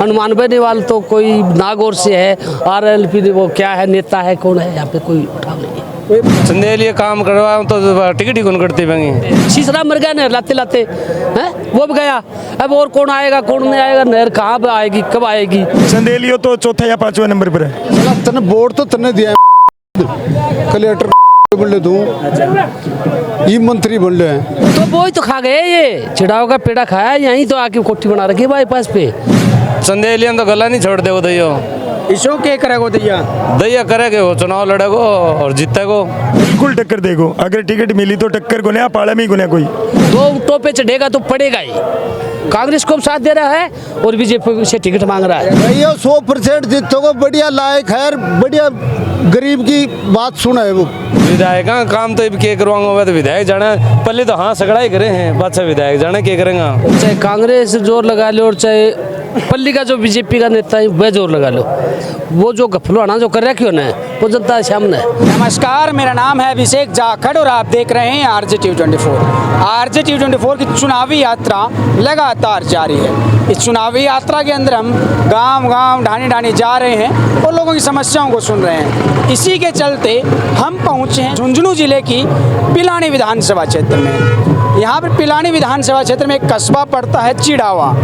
हनुमान बेनीवाल तो कोई नागौर से है, RLP वो क्या है, नेता है, कौन है यहाँ पे कोई उठाव नहीं है। चंदेलिए काम करवा तो टिकट ही कौन करती बंगी शीशरा मर गया नहर लाते लाते हैं, वो भी गया। अब और कौन आएगा कौन नहीं आएगा, नहर कहाँ पे आएगी, कब आएगी। चंदेलियो तो चौथा या पांचवा नंबर पर है। तने वोट तो तने दिया कलेक्टर बन ले दूं, ये मंत्री बन ले, तो वो ही तो खा गए, ये चिड़ाव का पेड़ा खाया, यहीं तो आके कोठी बना रखी बाईपास पे। चंदेलियन तो गला नहीं छोड़ दे दैयो इसो के करेगो दैया दैया करेगे वो चुनाव लड़ेगो और जीतेगो, बिल्कुल टक्कर देगो। अगर टिकट मिली तो टक्कर गुने पाला में गुने कोई दो टोपे चढ़ेगा तो पड़ेगा ही। कांग्रेस को साथ दे रहा है और बीजेपी से टिकट मांग रहा है। भैया 100% जीतोगे, बढ़िया लायक है, बढ़िया गरीब की बात सुना है वो। विधायक काम तो के करवाऊंगा, तो विधायक जाना पहले तो हाँ सगड़ा ही करे हैं, बाद से विधायक जाना क्या करेंगे। चाहे कांग्रेस जोर लगा लो और चाहे पल्ली का जो बीजेपी का नेता है वह जोर लगा लो, वो जो गफलवाना जो कर रखी हो ना वो जनता के सामने है। नमस्कार, मेरा नाम है अभिषेक जाखड़ और आप देख रहे हैं RJTV24। RJTV24 की चुनावी यात्रा लगातार जारी है। इस चुनावी यात्रा के अंदर हम गांव-गांव ढाणी जा रहे हैं और लोगों की समस्याओं को सुन रहे हैं। इसी के चलते हम पहुंचे हैं झुंझुनू जिले की पिलानी विधानसभा क्षेत्र में। यहाँ पर पिलानी विधानसभा क्षेत्र में एक कस्बा पड़ता है चिड़ावा।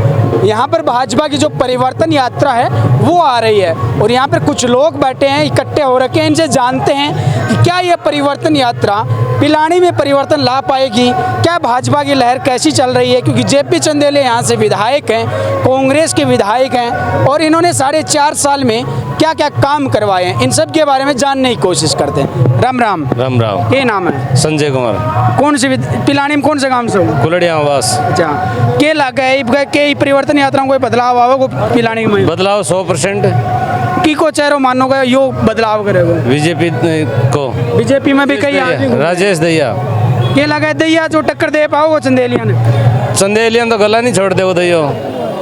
यहाँ पर भाजपा की जो परिवर्तन यात्रा है वो आ रही है और यहाँ पर कुछ लोग बैठे हैं, इकट्ठे हो रखे हैं। इनसे जानते हैं कि क्या यह परिवर्तन यात्रा पिलानी में परिवर्तन ला पाएगी, क्या भाजपा की लहर कैसी चल रही है, क्योंकि JP चंदेले यहाँ से विधायक हैं, कांग्रेस के विधायक हैं और इन्होंने 4.5 साल में क्या क्या काम करवाए हैं, इन सब के बारे में जानने की कोशिश करते हैं। राम राम। राम राम। क्या नाम है? संजय कुमार। कौन से पिलानी में कौन से काम से हो? कुलड़िया बस। अच्छा, के लग गए के परिवर्तन यात्रा में कोई बदलाव आवे को पिलानी में? बदलाव 100% की को चेहरो मानो गए यो बदलाव करेगा बीजेपी को। बीजेपी में भी कई आदमी राजेश दैया के लगा दैया जो टक्कर दे पाओगे चंदेलिया ने? चंदेलियन तो गला नहीं छोड़ दे दैयो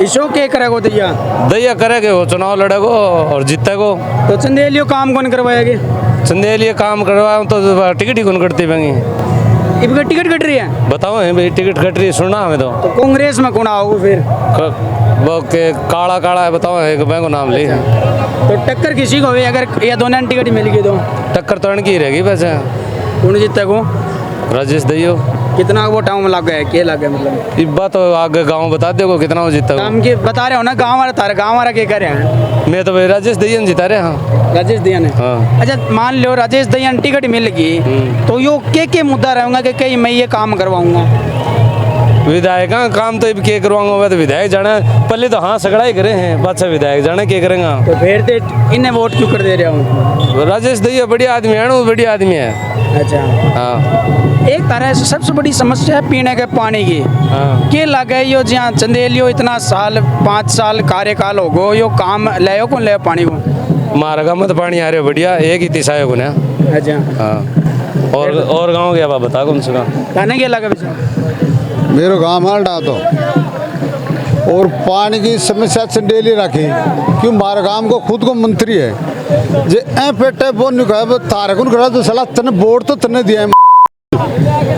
इसो के करेगो दैया? दैया करेगे वो चुनाव लड़ेगो और जीतेगो। तो चंदेलियो काम कौन करवाएगी? चंदेलिए काम करवा तो टिकट ही कौन करती बंगी इनका टिकट कट रही है? बताओ है भाई, टिकट कट रही है, सुना हमें तो कांग्रेस में कौन आओगे फिर? वो के काला काला है, बताओ है बैंक नाम ली। तो टक्कर किसी को भी अगर ये दोनों टिकट मिल गई तो टक्कर तो इनकी ही रहेगी वैसे। कौन जीतेगो? राजेश दैयो। कितना वोटाओं में लग गया, क्या लग गया मतलब? इस बात तो आगे गांव बता देगो कितना वो जीता। काम की बता रहे हो ना, गाँव वाला क्या कर रहे हैं? मैं तो भाई राजेश दैया जीता रहे। हाँ राजेश दैया ने। हाँ। अच्छा, मान लो राजेश दैया ने टिकट मिल गई तो यो के मुद्दा रहूंगा कि कहीं मैं ये काम करवाऊंगा? विधायक काम तो के करवाऊंगा, तो विधायक जाना पहले तो हाँ सगड़ा ही करे हैं, बाद से विधायक जाना क्या करेंगे। तो फिर तो इन्हें वोट क्यों कर दे रहे हो? राजेश दैया बढ़िया आदमी है, बढ़िया आदमी है। अच्छा हाँ। एक तरह से सबसे बड़ी समस्या है पीने के पानी की। हाँ। के लगे यो जहाँ चंदेलियो इतना साल 5 साल कार्यकाल हो गो, यो काम ले कौन ले पानी को? मारा मत पानी आ रहे बढ़िया, एक ही तिसाया को ना। अच्छा हाँ। और गाँव गया बाबा बता कौन सा कहने के लगा मेरे गाँव हाल डाल दो और पानी की समस्या चंदेली रखी, क्यों मारे गाँव को खुद को मंत्री है जे पेटे वो निकाय तारकुन करा तो सलाह तने वोट तो तने दिया है,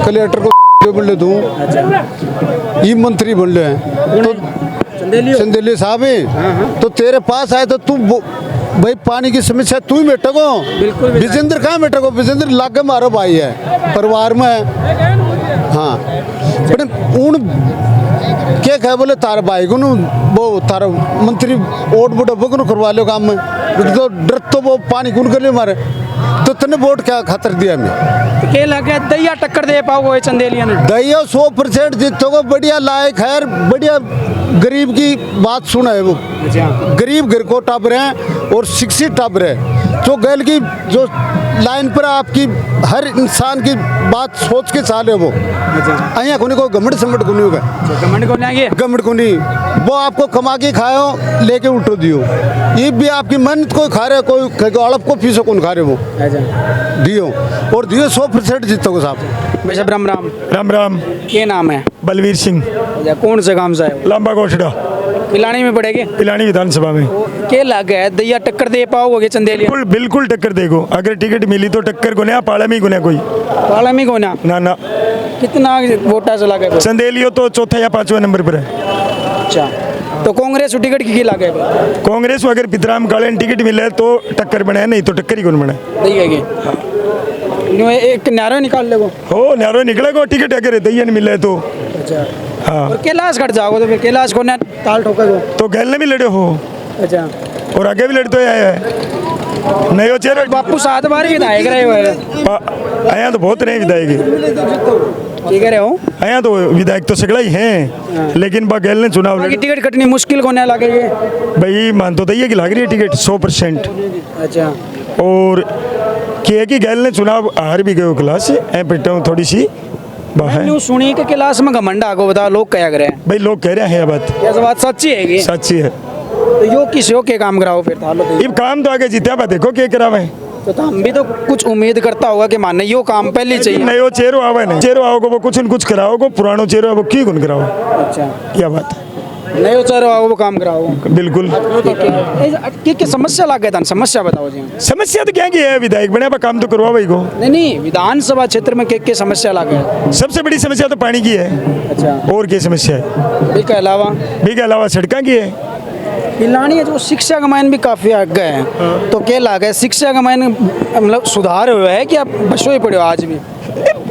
कलेक्टर को बन ले दूं, ये मंत्री बन ले तो चंदेली साहब है तो तेरे पास आए तो तू भाई पानी की समस्या तू ही मेटको। विजेंद्र कहाँ मेटको? विजेंद्र लागे मारो भाई है, परिवार में है। हाँ पर उन क्या कहे बोले तार भाई को वो तार मंत्री वोट वोट को करवा लो काम में, तो डर तो वो पानी कौन कर ले मारे, तो तने वोट क्या खातर दिया मैं? के लगे दैया टक्कर दे पाओगे चंदेलिया ने? दैया 100% जीतोगे, बढ़िया लायक है, बढ़िया गरीब की बात सुना है वो। गरीब घर को टब रहे और शिक्षित टब रहे, जो गैल की जो लाइन पर आपकी हर इंसान की बात सोच के चाले वो। अया कोनी को गमड़ समट कोनी होगा, गमड़ को लेंगे गमड़ कोनी वो आपको कमा के खाओ लेके उठो दियो, ये भी आपकी मेहनत कोई खा रहे, कोई अड़प को फीसो कौन खा रहे वो दियो और दियो 100% जीतोगे साहब। वैसे राम राम। राम राम। क्या नाम है? बलवीर सिंह। कौन से काम से है? लंबा कोठड़ा पिलानी में पड़ेगी? पिलानी विधानसभा में। क्या लग है दैया टक्कर दे पाओगे चंदेलिया? बिल्कुल टक्कर देगो। अगर टिकट मिली तो टक्कर गुने पाला में गुने कोई पाला में कोई ना। कितना वोटा चला गया? चंदेलियो तो चौथा या पांचवा नंबर पर है। अच्छा, तो कांग्रेस को टिकट की लागे कांग्रेस को अगर पितराम काले टिकट मिले तो टक्कर बने, नहीं तो टक्कर ही कौन बने। देगी एक नारा निकाल ले वो। हो न्यारो निकलेगा टिकट अगर दैया नहीं मिले तो। अच्छा हाँ और कैलाश कट जाओगे तो फिर कैलाश को ना ताल ठोकोगे। तो गैल में लड़े हो अच्छा और आगे भी लड़ते आए हैं। नहीं हो चेहरे बापू 7 बार विधायक रहे हुए आया तो बहुत नहीं विधायक, ठीक है हो आया तो विधायक तो सगड़ा ही हैं, लेकिन बा गैल ने चुनाव बाकी लड़े। टिकट कटनी मुश्किल को ना लगेगी। भाई मान तो दैया की लाग रही है टिकट 100%। अच्छा और क्या कि गैल ने चुनाव हार भी गए क्लास ऐ पिटा हूँ थोड़ी सी बाहर। न्यू सुनी के क्लास में घमंड आगो बताओ लोग क्या करे भाई लोग कह रहे हैं ये बात ये बात सच्ची है सच्ची है। तो यो किस यो के काम कराओ फिर तालो तो अब काम तो आगे जीत्या बा देखो क्या करावे। तो हम भी तो कुछ उम्मीद करता होगा कि माने यो काम पहले चाहिए। नहीं वो चेहरो आवे नहीं चेहरो आओगे वो कुछ न कुछ कराओगे, पुरानो चेहरो वो की गुन कराओ। अच्छा क्या बात नहीं हो चाह रहा वो काम कराओ। बिल्कुल। क्या समस्या लग गया था समस्या बताओ जी। समस्या तो क्या की है, विधायक बने काम तो करवा भाई को। नहीं विधानसभा क्षेत्र में क्या समस्या लग गया। सबसे बड़ी समस्या तो पानी की है। अच्छा और क्या समस्या है इसके अलावा भी के अलावा सड़क की है। पिलानी है जो शिक्षा का मान भी काफी आगे है तो क्या लगा है शिक्षा का मान मतलब सुधार हुआ है कि आप बसो ही पड़े हो आज भी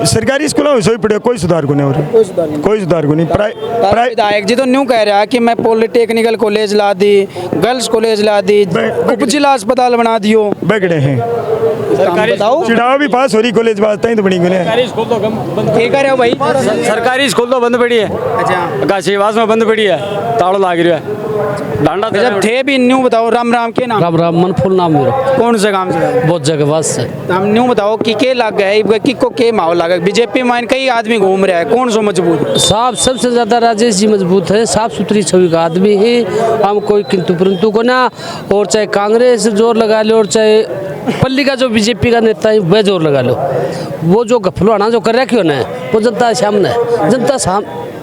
सरकारी स्कूलों में सोई पड़े कोई सुधार को नहीं हो रहा, कोई सुधार को नहीं। विधायक जी तो न्यू कह रहा है कि मैं पॉलिटेक्निकल कॉलेज ला दी, गर्ल्स कॉलेज ला दी, उप जिला अस्पताल बना दियो। बगड़े हैं बताओ चिड़ाव भी पास हो रही कॉलेज बात तो बनी गुने। क्या कर रहे हो भाई। सरकारी स्कूल तो बंद पड़ी है। अच्छा काशीवास में बंद पड़ी है, ताड़ो लाग रहा है डांडा जब थे भी न्यू बताओ राम राम के नाम राम राम मनफुल नाम मेरा, कौन से काम से बहुत जगह बस से। हम न्यू बताओ कि के लग गए कि को के माहौल लगा बीजेपी में कई आदमी घूम रहा है कौन सो मजबूत। साफ सबसे ज्यादा राजेश जी मजबूत है, साफ सुथरी छवि का आदमी है, हम कोई किंतु परंतु को ना। और चाहे कांग्रेस जोर लगा लो और चाहे पल्ली का जो बीजेपी का नेता है वह जोर लगा लो, वो जो गफलवाना जो कर रहा क्यों ना वो जनता सामने है, जनता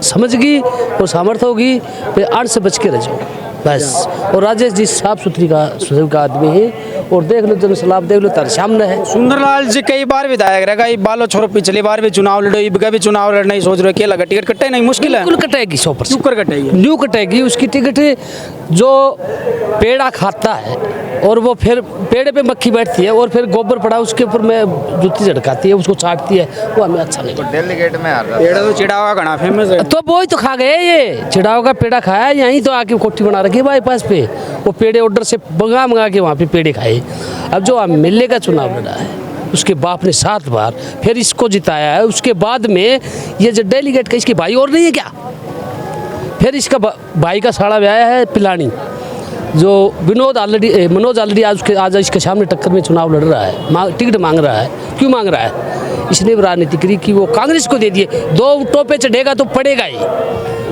समझगी और सामर्थ्य होगी फिर आड़ से बच के रह जाओ बस। और राजेश जी साफ सुथरी का आदमी है और देख लो जनसलाब देख लो तार सामने है। सुंदरलाल जी कई बार विधायक रहेगा ये बालो छोरो पिछली बार भी चुनाव लड़ो इबका भी चुनाव लड़ना ही सोच रहे हो क्या लगा टिकट कटे नहीं मुश्किल है। बिल्कुल कटेगी 100%। क्यों कर कटेगी न्यू कटेगी उसकी टिकट। जो पेड़ा खाता है और वो फिर पेड़े पे मक्खी बैठती है और फिर गोबर पड़ा उसके ऊपर में जुत्ती झटकाती है उसको चाटती है, वो हमें अच्छा नहीं लगता। डेलीगेट में हार रहा पेड़ तो चिड़ावा घना फेमस है। तो वो ही तो खा गए, ये चिड़ाव का पेड़ा खाया यहीं तो आके कोठी बना रखी है बाईपास पे, वो पेड़े ऑर्डर से मंगा के वहाँ पे पेड़े खाए। अब जो एमएलए का चुनाव लड़ा है उसके बाप ने 7 बार फिर इसको जिताया है, उसके बाद में ये जो डेलीगेट का इसके भाई और नहीं है क्या, फिर इसका भाई का साड़ा ब्याया है पिलानी जो मनोज ऑलरेडी आज इसके सामने टक्कर में चुनाव लड़ रहा है, टिकट मांग रहा है। क्यों मांग रहा है, इसने राजनीति करी कि वो कांग्रेस को दे दिए, 2 टोपे चढ़ेगा तो पड़ेगा ही,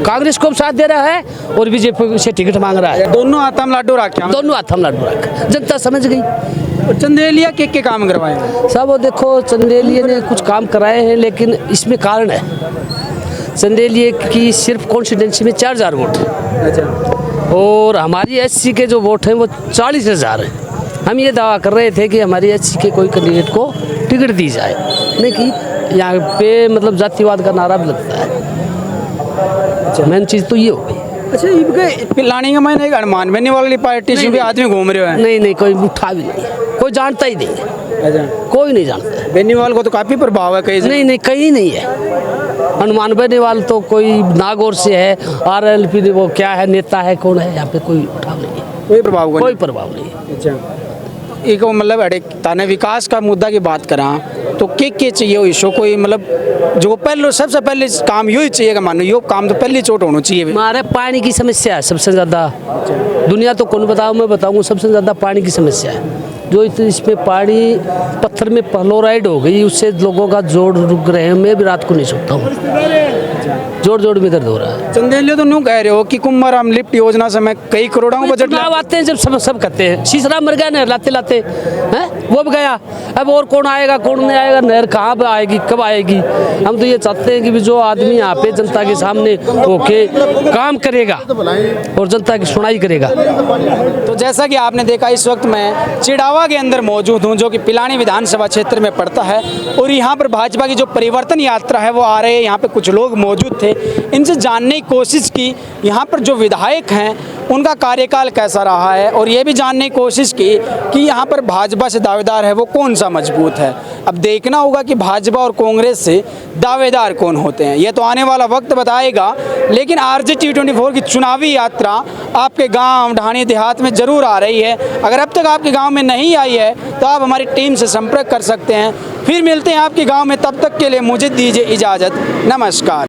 कांग्रेस को साथ दे रहा है और बीजेपी से टिकट मांग रहा है। दोनों हाथ में लाडू रखे दोनों हाथ हम लाडू रखा, जनता समझ गई। चंदेलिया के काम करवाए साहब वो देखो चंदेलिया ने कुछ काम कराए हैं लेकिन इसमें कारण है, चंदेलिया की सिर्फ कॉन्स्टिट्यूंसी में 4000 वोट है। अच्छा और हमारी एससी के जो वोट हैं वो 40,000 हैं। हम ये दावा कर रहे थे कि हमारी एससी के कोई कैंडिडेट को टिकट दी जाए, नहीं कि यहाँ पे मतलब जातिवाद का नारा भी लगता है। अच्छा मेन चीज़ तो ये हो गई। अच्छा ये पिलानी का मैंने एक हनुमान बहनी वाली पार्टी से भी आदमी घूम रहे हैं। नहीं कोई उठा भी नहीं, कोई जानता ही नहीं है। अच्छा कोई नहीं जानता बेनीवाल को तो काफी प्रभाव है कहीं से। नहीं कहीं नहीं है। हनुमान बेनीवाल तो कोई नागौर से है, RLP वो क्या है नेता है कौन है, यहाँ पे कोई उठाव नहीं है, कोई प्रभाव कोई प्रभाव नहीं है। अच्छा एक मतलब अड़े ताने विकास का मुद्दा की बात करा तो के चाहिए हो इसको कोई मतलब जो पहले सबसे पहले काम यही चाहिए मानो यो काम तो पहली चोट होना चाहिए। हमारे पानी की समस्या है सबसे ज़्यादा, दुनिया तो कौन बताओ मैं बताऊँ, सबसे ज़्यादा पानी की समस्या है। जो इसमें पानी पत्थर में फ्लोराइड हो गई उससे लोगों का जोड़ रुक रहे हैं, मैं भी रात को नहीं सोता हूँ, जोड़ में दर्द हो रहा है। चंदेलिया तो न्यू कह रहे हो कि कुंभाराम लिफ्ट योजना से मैं कई करोड़ों का बजट आते हैं जब सब कहते हैं शीशरा मर गया नहर लाते हैं वो भी गया, अब और कौन आएगा कौन नहीं आएगा, नहर कहाँ पे आएगी कब आएगी। हम तो ये चाहते हैं कि जो आदमी यहाँ पे जनता के सामने होके काम करेगा और जनता की सुनाई करेगा। तो जैसा कि आपने देखा इस वक्त मैं चिड़ावा के अंदर मौजूद हूँ जो कि पिलानी विधानसभा क्षेत्र में पड़ता है और यहाँ पर भाजपा की जो परिवर्तन यात्रा है वो आ रहे हैं। यहाँ पे कुछ लोग मौजूद थे इनसे जानने की कोशिश की यहाँ पर जो विधायक हैं उनका कार्यकाल कैसा रहा है, और ये भी जानने की कोशिश की कि यहाँ पर भाजपा से दावेदार है वो कौन सा मजबूत है। अब देखना होगा कि भाजपा और कांग्रेस से दावेदार कौन होते हैं, ये तो आने वाला वक्त बताएगा। लेकिन आरजे T24 की चुनावी यात्रा आपके गांव, ढाणी, देहात में ज़रूर आ रही है। अगर अब तक आपके गांव में नहीं आई है तो आप हमारी टीम से संपर्क कर सकते हैं। फिर मिलते हैं आपके गांव में, तब तक के लिए मुझे दीजिए इजाज़त। नमस्कार।